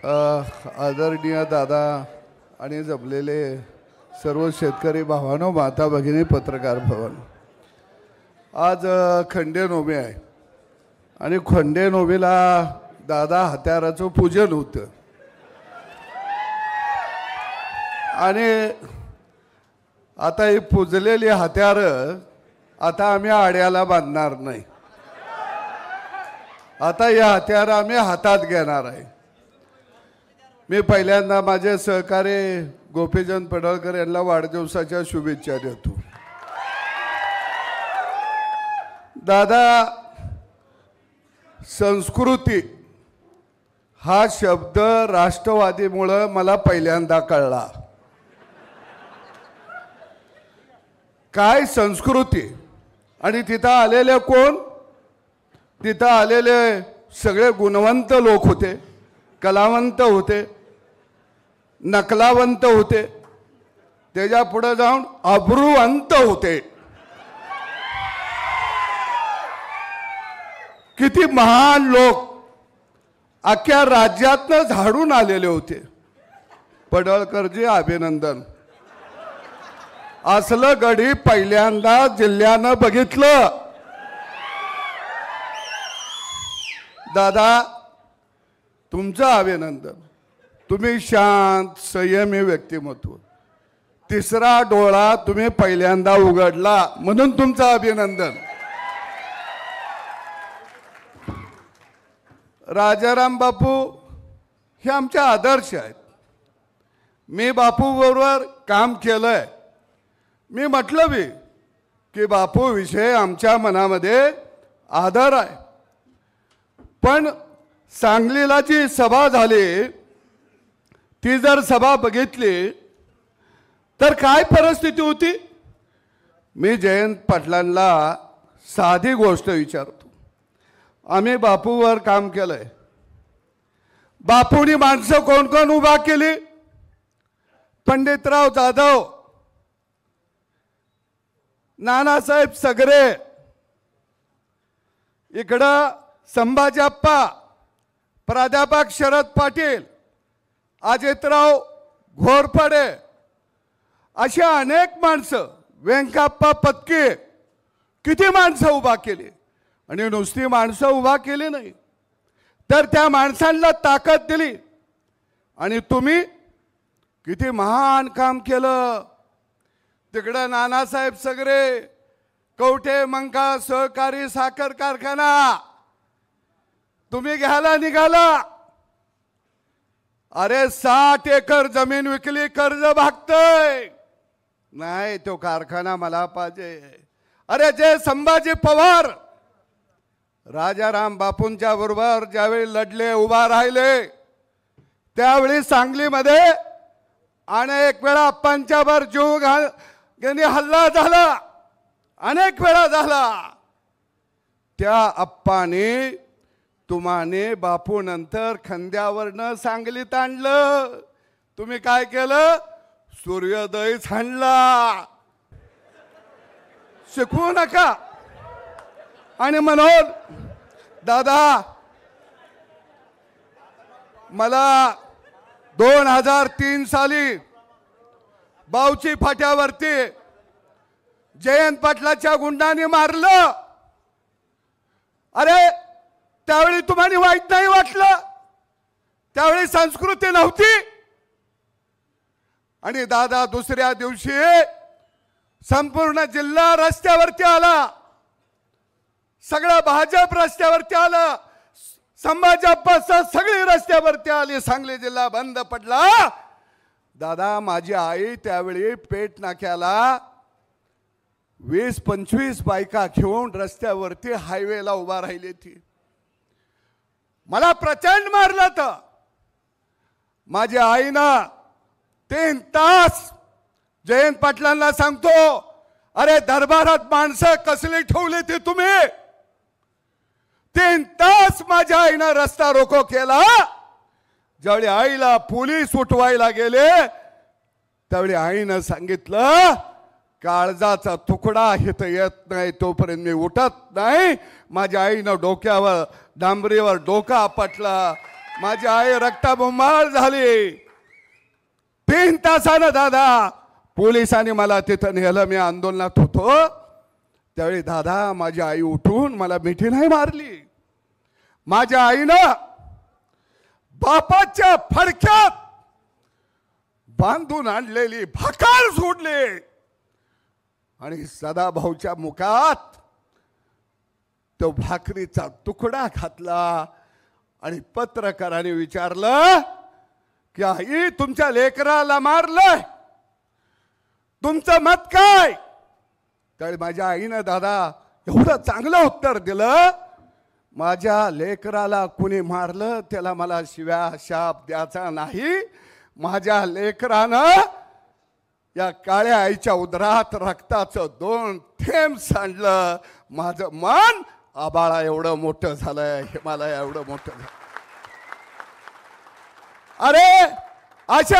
आदरणीय दादा आणि जमलेले सर्व शेतकरी भावांनो, माता भगिनी, पत्रकार भवन, आज खंडेनोमी आहे आणि खंडेनोमीला दादा हत्याराचं पूजन होतं आणि आता ही पूजलेली हत्यार आता आम्ही आड्याला बांधणार नाही. आता या हत्यार आम्ही हातात घेणार आहे. मी पहिल्यांदा माझे सहकारी गोपीचंद पडळकर यांना वाढदिवसाच्या शुभेच्छा देतो. दादा, संस्कृती हा शब्द राष्ट्रवादीमुळे मला पहिल्यांदा कळला. काय संस्कृती, आणि तिथं आलेले कोण? तिथं आलेले सगळे गुणवंत लोक होते, कलावंत होते, नकलावंत होते, त्याच्या पुढे जाऊन अब्रूवंत होते. किती महान लोक अख्ख्या राज्यातनं झाडून आलेले होते. पडळकरजी अभिनंदन. असलं गडी पहिल्यांदा जिल्ह्यानं बघितलं. दादा, तुमचं अभिनंदन. तुम्ही शांत संयमी व्यक्तिमत्व, तिसरा डोळा तुम्ही पहिल्यांदा उघडला म्हणून तुमचं अभिनंदन. राजाराम बापू हे आमचे आदर्श आहेत. मी बापू बरोबर काम केलंय. मी म्हटलं बी की बापू विषय आमच्या मनामध्ये आदर आहे. पण सांगलीला जी सभा झाली, ती जर सभा बघितली तर काय परिस्थिती होती. मी जयंत पाटलांना साधी गोष्ट विचारतो. आम्ही बापूवर काम केलंय. बापूनी माणसं कोण कोण उभा केली? पंडितराव जाधव, नानासाहेब सगरे, इकडं संभाजी अप्पा, प्राध्यापक शरद पाटील, अजितराव घोरपडे, अशा अनेक माणसं, व्यंकप्पा पत्की, किती माणसं उभा केली. आणि नुसती माणसं उभा केली नाही तर त्या माणसांना ताकद दिली. आणि तुम्ही किती महान काम केलं. तिकडं नानासाहेब सगरे, कवठे मंका सहकारी साखर कारखाना तुम्ही घ्यायला निघाला. अरे 60 एकर जमीन विकली, कर्ज भागतय. नाही, तो कारखाना मला पाहिजे. अरे जे संभाजी पवार राजाराम बापूंच्या बरोबर ज्यावेळी लढले, उभा राहिले, त्यावेळी सांगलीमध्ये अनेक वेळा अप्पांच्यावर जीव यांनी हल्ला झाला, अनेक वेळा झाला. त्या अप्पाने तुम्हाने बापू नंतर खांद्यावरनं सांगलीत आणलं. तुम्ही काय केलं? सूर्योदय छाणला. शिकवू नका. आणि म्हणून दादा, मला 2003 साली बावची फाट्यावरती जयंत पाटलाच्या गुंडांनी मारलं. अरे त्यावेळी तुम्हाला वाईट नाही वाटलं? त्यावेळी संस्कृती नव्हती. आणि दादा, दुसऱ्या दिवशी संपूर्ण जिल्हा रस्त्यावरती आला, सगळं भाजप रस्त्यावरती आलं, संभाजी अप्पा सगळी रस्त्यावरती आली. सांगली जिल्हा बंद पडला. दादा, माझी आई त्यावेळी पेठ नाक्याला 20-25 बायका घेऊन रस्त्यावरती हायवेला उभा राहिली ती. मला प्रचंड मारलं. तर माझ्या आईनं 3 तास जयंत पाटलांना सांगतो, अरे दरबारात माणसं कसली ठेवली ती तुम्ही? 3 तास माझ्या आईनं रस्ता रोको केला. ज्यावेळी आईला पोलीस उठवायला गेले त्यावेळी आईनं सांगितलं, काळजाचा तुकडा इथं येत नाही तोपर्यंत मी उठत नाही. माझ्या आईनं डोक्यावर डांबरीवर डोका आपटला माझी आई रक्ताबंबाळ झाली. 3 तासानं दादा पोलिसांनी मला तिथं नेलं. मी आंदोलनात होतो त्यावेळी दादा माझी आई उठून मला मिठी नाही मारली. माझ्या आईनं बापाच्या फडक्यात बांधून आणलेली भाकर सोडली आणि सदाभाऊच्या मुखात तो भाकरीचा तुकडा घातला आणि पत्रकाराने विचारलं की आई तुमच्या लेकराला मारलंय, तुमचं मत काय? त्यावेळी माझ्या आईनं दादा एवढं चांगलं उत्तर दिलं, माझ्या लेकराला कुणी मारलं त्याला मला शिव्या शाप द्यायचा नाही. माझ्या लेकरानं या काळ्या आईच्या उदरात रक्ताचं 2 थेंब सांडलं. माझं मन आबाळा एवढं मोठं झालंय, हिमालय एवढं मोठं झालं. अरे अशा